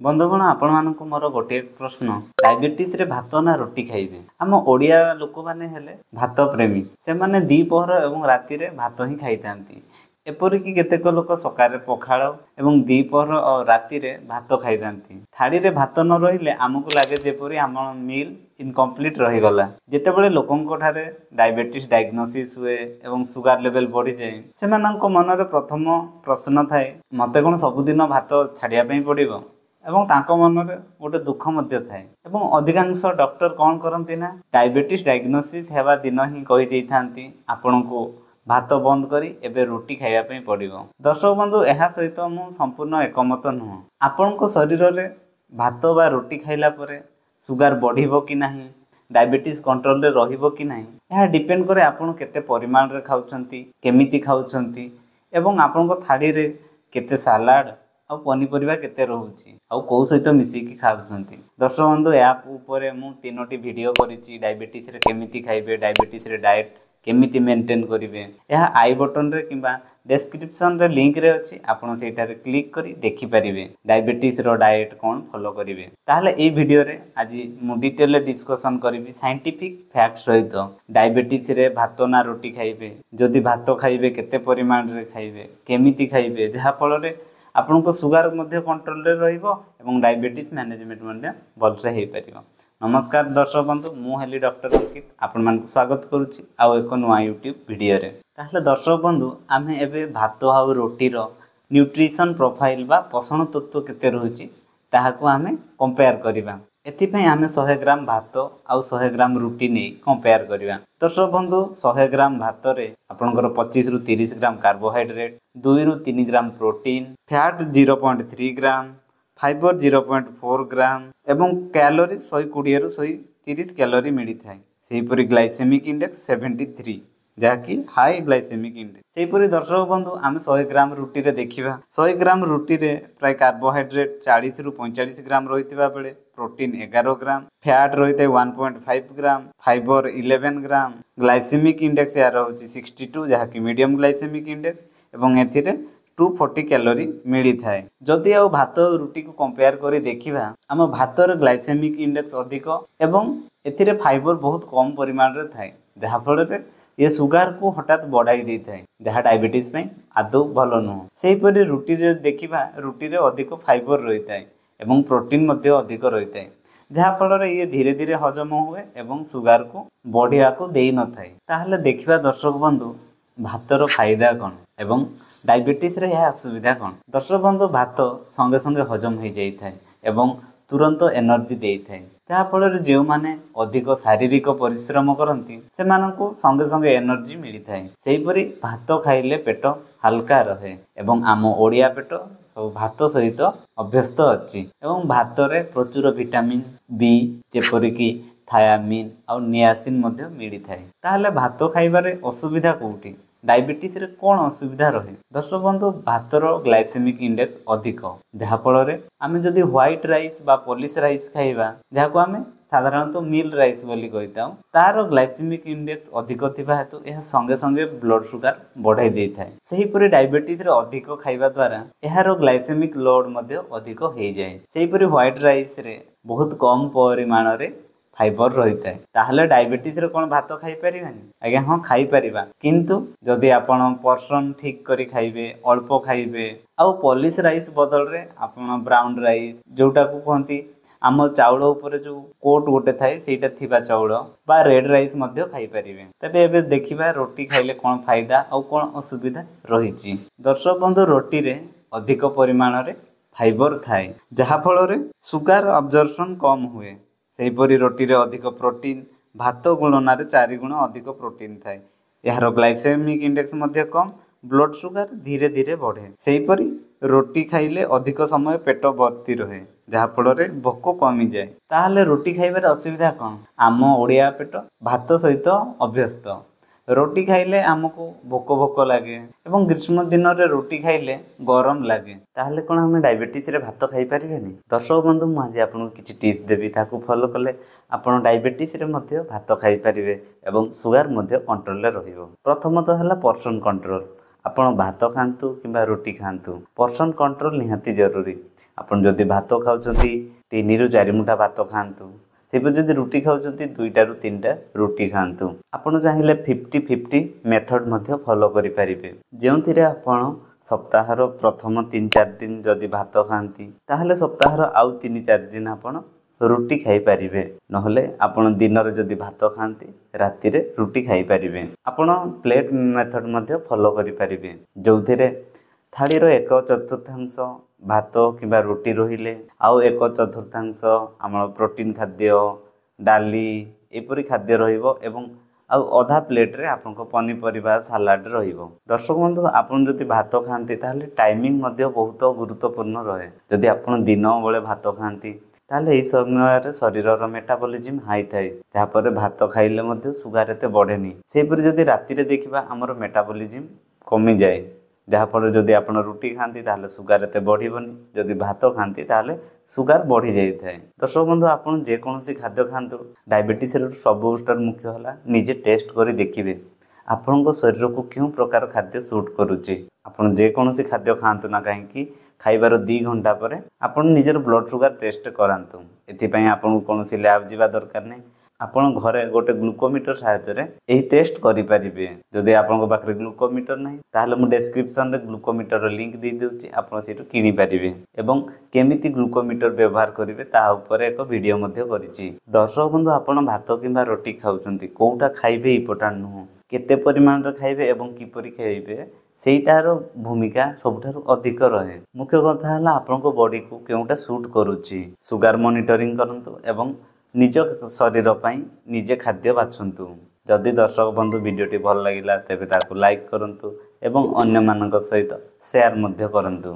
बंधुगण आपण मानक मोर गोटे प्रश्न डायबिटीज रे भात ना रोटी खाइबे। आम ओडिया लोक माने हेले भात प्रेमी से माने दीपहर एवं राति रे भात ही खाई थांती। एपरिक केतेक लोक सकाळे पखाळ एवं दीपहर और राति रे भात खाई थांती। थाड़ी रे भात न रहिले आमको लागे जेपरि आम मील इनकम्प्लीट रही गला। जेतेबेले लोकंक ठारे डायबिटीज डायग्नोसिस हुए एवं सुगर लेवल बढ़ी जाए सेमानंक मनरे प्रथम प्रश्न थाए मते कोन सबुदिन भात छाड़िया पई पड़िबो एवं तांको मनरे गोटे दुख मध्य थाए। एवं अधिकांश डॉक्टर कौन करती ना डायबिटीज डायग्नोसिस हेबा दिन ही कही देई थांती आपनको भात बंद करी एबे रोटी खाइबा पई पड़िबो। दर्शक बंधु एहा सहित मु संपूर्ण एकमत नुह। आपनको शरीर रे भात बा रोटी खाइला परे सुगर बढ़िबो कि नाही डायबिटीज कंट्रोल रे रहिबो कि नाही यह डिपेंड करे आपण केते परिमाण रे खाउछंती केमिति खाउछंती एवं आपनको थाड़ी रे केते सलाड आ पनीपरिया केते रहउची आ को सहित मिसिकी खाउछंती। दर्शक बंधु ऐप ऊपर मु 3टी वीडियो करिछि डायबिटीज रे केमिति खाइबे डायबिटीज रे डाइट केमिति मेंटेन करिवे यह आई बटन रे किबा डिस्क्रिप्शन रे लिंक रे अछि आपण सेठारे क्लिक करी देखि परिबे डायबिटीज रो डाइट कोन फॉलो करिवे। ताहले ए वीडियो रे आज मु डिटेल रे डिस्कशन करिवि साइंटिफिक फैक्ट सहित डायबिटीज रे भात ना रोटी खाइबे जदि भात खाइबे केते परिमाण रे खाइबे केमिति खाइबे जहा फल रे आपनको सुगर मध्य कंट्रोल रे रहिबो एवं डायबिटीज मैनेजमेंट मध्य भलसे हे परिबो। नमस्कार दर्शक बंधु मु हेली डॉक्टर अंकित आपण मान स्वागत करूछि आ एक नुआ यूट्यूब वीडियो रे। ताहले दर्शक बंधु आमे एबे भात आ रोटी रो न्यूट्रिशन प्रोफाइल बा पोषण तत्व केते रहुछि ताहाको आमे कंपेयर करिबा। एथि पई आमे 100 ग्राम भात आ 100 ग्राम रोटी नै कंपेयर करिबा। दर्शक बंधु 100 ग्राम भात रे आपनकर 25 रु 30 ग्राम कार्बोहाइड्रेट 2 रु 3 ग्राम प्रोटीन फैट 0.3 ग्राम फाइबर 0.4 ग्राम एवं कैलोरी 120 रु 130 कैलोरी मिली थाए। सेहीपरि ग्लाइसेमिक इंडेक्स 73 जहाँकि हाई ग्लाइसेमिक इंडेक्स। सेहीपरि दर्शक बंधु आम 100 ग्राम रुटी रे देखिबा 100 ग्राम रुटी रे प्राय कार्बोहाइड्रेट 40 रु 45 ग्राम रहितबा बेले प्रोटीन 11 ग्राम फैट रहिते 1.5 ग्राम फाइबर 11 ग्राम ग्लाइसेमिक इंडेक्स या रहउची 62 जहाँकि मीडियम ग्लाइसेमिक इंडेक्स एवं एथिरे 240 कैलोरी मिली थाए। जदि आ भात रुटी को कंपेयर करी देखिबा आम भात रे ग्लाइसेमिक इंडेक्स अधिक एवं एथिरे फाइबर बहुत कम परिमाण रे थाए जहा फल रे ये सुगर को हठात बढ़ाई दे थाए जहाँ डायबिटीज में आदौ भल नुह। सेहीपरि रुटी रे देखिबा रुटी रे अधिक फाइबर रही थाए एवं प्रोटीन मध्य अधिक रही थाए जहा फल रे ये धीरे धीरे हजम हुए एवं सुगर को बढ़िया को देई न थाए। ताहले देखिबा दर्शक बंधु भातर फायदा कौन एवं डायबिटीज रे यह असुविधा कौन। दर्शक बंधु भात संगे संगे हजम हो जाई थाए एवं तुरंत एनर्जी देई थाए जहा फल जो माने अधिक शारीरिक परिश्रम करती से मानकु संगे संगे एनर्जी मिली थाए। सेहीपरि भात खाइले पेट हल्का रहे एवं आम ओडिया पेट भात सहित अभ्यस्त अछि एवं भात रे प्रचुर विटामिन बी जेपरिकी थायामिन और नियासिन मध्य मिली थाए। ताहले भात खाइबारे असुविधा कोउठी डायबिटीज रे कौन असुविधा रहे। दर्शक बंधु भातर ग्लाइसेमिक इंडेक्स अधिक जहा फल रे आमे जदि व्हाइट राइस बा पॉलिश राइस खाइबा जाको आमे साधारणतः मिल राइस बोली कहिताउ तार ग्लाइसेमिक इंडेक्स अधिक थिबा हेतु यह संगे संगे ब्लड शुगर बढ़ाई देई थाए। सेहीपरि डायबिटीज रे अधिक खाइबा द्वारा एहारो ग्लाइसेमिक लोड मध्य अधिक हो जाए। सेहीपरि व्हाइट राइस रे बहुत कम परिमाण रे फाइबर रही थाए। ताहले डायबिटीज रे कोन भात खाई परिबानी आज्ञा हाँ खाई परिबा किंतु जदि आपण पर्सन ठीक करी खाइबे अल्प खाइबे आ पॉलिश राइस बदल रे आपण ब्राउन राइस जोटा को कहती आम चाउल ऊपर जो कोट गोटे थाए सेटा थिबा चाउल बा रेड राइस मध्य खाई परिबे। तबे एबे देखिबा रोटी खाइले कोन फायदा और कोन असुविधा रहिछि। दर्शक बंधु रोटी रे अधिक परिमाण रे फाइबर थाए जहा फल रे सुगर अब्जॉर्प्शन कम हुए। सेहीपरि रोटी रे अधिक प्रोटीन भात गुणन 4 गुण अधिक प्रोटीन थाए यार ग्लाइसेमिक इंडेक्स मध्य कम ब्लड शुगर धीरे धीरे बढ़े। सेहीपरि रोटी खाइले अधिक समय पेट भर्ती रहे जहा फल रे भोक कमी जाए। ताहले रोटी खाइबार असुविधा कौन आम ओडिया पेट भात सहित अभ्यस्त रोटी खाइले आमको भोक भोक लगे एवं ग्रीष्म दिन रे रोटी खाइले गरम लगे। ताहले कोन हम डायबिटीज रे भात खाई परिबेनी। दर्शक बंधु मु आज आपन किछि टिप्स देबी ताकू फॉलो कले आपण डायबिटीज रे मध्य भात खाई परिबे एवं सुगर मध्य कंट्रोल रे रहिबो। प्रथमतः हला पोर्शन कंट्रोल ଆପଣ ଭାତ ଖାଆନ୍ତୁ କିମ୍ବା ରୁଟି ଖାଆନ୍ତୁ, ପୋର୍ସନ୍ କଣ୍ଟ୍ରୋଲ ନିହାତି ଜରୁରୀ। ଆପଣ ଯଦି ଭାତ ଖାଉଛନ୍ତି 3 ରୁ 4 ମୁଠା ଭାତ ଖାଆନ୍ତୁ। ସେପରି ଯଦି ରୁଟି ଖାଉଛନ୍ତି 2ଟା ରୁ 3ଟା ରୁଟି ଖାଆନ୍ତୁ। ଆପଣ ଚାହିଁଲେ 50-50 ମେଥଡ଼ ମଧ୍ୟ ଫଲୋ କରିପାରିବେ, ଯେଉଁଥିରେ ଆପଣ ସପ୍ତାହର ପ୍ରଥମ 3-4 ଦିନ ଯଦି ଭାତ ଖାଆନ୍ତି ତାହେଲେ ସପ୍ତାହର ଆଉ 3-4 ଦିନ ଆପଣ ରୁଟି ଖାଇପାରିବେ। ନହେଲେ ଆପଣ ଦିନରେ ଯଦି ଭାତ ଖାଆନ୍ତି ରାତିରେ ରୁଟି ଖାଇପାରିବେ। ଆପଣ ପ୍ଲେଟ୍ ମେଥଡ଼ ମଧ୍ୟ ଫଲୋ କରିପାରିବେ, ଯେଉଁଥିରେ ଥାଳିର 1/4 ଭାତ କିମ୍ବା ରୁଟି ରହିଲେ ଆଉ 1/4 ଆମର ପ୍ରୋଟିନ୍ ଖାଦ୍ୟ, ଡାଲି ଏପରି ଖାଦ୍ୟ ରହିବ ଏବଂ ଆଉ ଅଧା ପ୍ଲେଟ୍ରେ ଆପଣଙ୍କ ପନିପରିବା ସାଲାଡ଼ ରହିବ। ଦର୍ଶକ ବନ୍ଧୁ, ଆପଣ ଯଦି ଭାତ ଖାଆନ୍ତି ତାହେଲେ ଟାଇମିଂ ମଧ୍ୟ ବହୁତ ଗୁରୁତ୍ୱପୂର୍ଣ୍ଣ ରହେ। ଯଦି ଆପଣ ଦିନ ବେଳେ ଭାତ ଖାଆନ୍ତି ତାହେଲେ ଏହି ସମୟରେ ଶରୀରର ମେଟାବଲିଜିମ୍ ହାଇ ଥାଏ, ଯାହାପରେ ଭାତ ଖାଇଲେ ମଧ୍ୟ ସୁଗାର ଏତେ ବଢ଼େନି। ସେହିପରି ଯଦି ରାତିରେ ଦେଖିବା ଆମର ମେଟାବଲିଜିମ୍ କମିଯାଏ, ଯାହାଫଳରେ ଯଦି ଆପଣ ରୁଟି ଖାଆନ୍ତି ତାହେଲେ ସୁଗାର ଏତେ ବଢ଼ିବନି, ଯଦି ଭାତ ଖାଆନ୍ତି ତାହେଲେ ସୁଗାର ବଢ଼ି ଯାଇଥାଏ। ଦର୍ଶକ ବନ୍ଧୁ, ଆପଣ ଯେକୌଣସି ଖାଦ୍ୟ ଖାଆନ୍ତୁ, ଡାଇବେଟିସ୍ର ସବୁଠାରୁ ମୁଖ୍ୟ ହେଲା ନିଜେ ଟେଷ୍ଟ କରି ଦେଖିବେ ଆପଣଙ୍କ ଶରୀରକୁ କେଉଁ ପ୍ରକାର ଖାଦ୍ୟ ସୁଟ୍ କରୁଛି। ଆପଣ ଯେକୌଣସି ଖାଦ୍ୟ ଖାଆନ୍ତୁ ନା କାହିଁକି ଖାଇବାର 2 ଘଣ୍ଟା ପରେ ଆପଣ ନିଜର ବ୍ଲଡ଼ ସୁଗାର ଟେଷ୍ଟ କରାନ୍ତୁ। ଏଥିପାଇଁ ଆପଣଙ୍କୁ କୌଣସି ଲ୍ୟାବ୍ ଯିବା ଦରକାର ନାହିଁ। ଆପଣ ଘରେ ଗୋଟେ ଗ୍ଲୁକୋମିଟର ସାହାଯ୍ୟରେ ଏହି ଟେଷ୍ଟ କରିପାରିବେ। ଯଦି ଆପଣଙ୍କ ପାଖରେ ଗ୍ଲୁକୋମିଟର ନାହିଁ ତାହେଲେ ମୁଁ ଡେସ୍କ୍ରିପସନରେ ଗ୍ଲୁକୋମିଟରର ଲିଙ୍କ୍ ଦେଇଦେଉଛି, ଆପଣ ସେଇଠୁ କିଣିପାରିବେ ଏବଂ କେମିତି ଗ୍ଲୁକୋମିଟର ବ୍ୟବହାର କରିବେ ତାହା ଉପରେ ଏକ ଭିଡ଼ିଓ ମଧ୍ୟ କରିଛି। ଦର୍ଶକ ବନ୍ଧୁ, ଆପଣ ଭାତ କିମ୍ବା ରୁଟି ଖାଉଛନ୍ତି, କେଉଁଟା ଖାଇବେ ଇମ୍ପୋର୍ଟାଣ୍ଟ ନୁହଁ, କେତେ ପରିମାଣରେ ଖାଇବେ ଏବଂ କିପରି ଖାଇବେ ସେଇଟାର ଭୂମିକା ସବୁଠାରୁ ଅଧିକ ରହେ। ମୁଖ୍ୟ କଥା ହେଲା ଆପଣଙ୍କ ବଡ଼ିକୁ କେଉଁଟା ସୁଟ୍ କରୁଛି। ସୁଗାର ମନିଟରିଂ କରନ୍ତୁ ଏବଂ ନିଜ ଶରୀର ପାଇଁ ନିଜେ ଖାଦ୍ୟ ବାଛନ୍ତୁ। ଯଦି ଦର୍ଶକ ବନ୍ଧୁ ଭିଡ଼ିଓଟି ଭଲ ଲାଗିଲା ତେବେ ତାକୁ ଲାଇକ୍ କରନ୍ତୁ ଏବଂ ଅନ୍ୟମାନଙ୍କ ସହିତ ସେୟାର ମଧ୍ୟ କରନ୍ତୁ।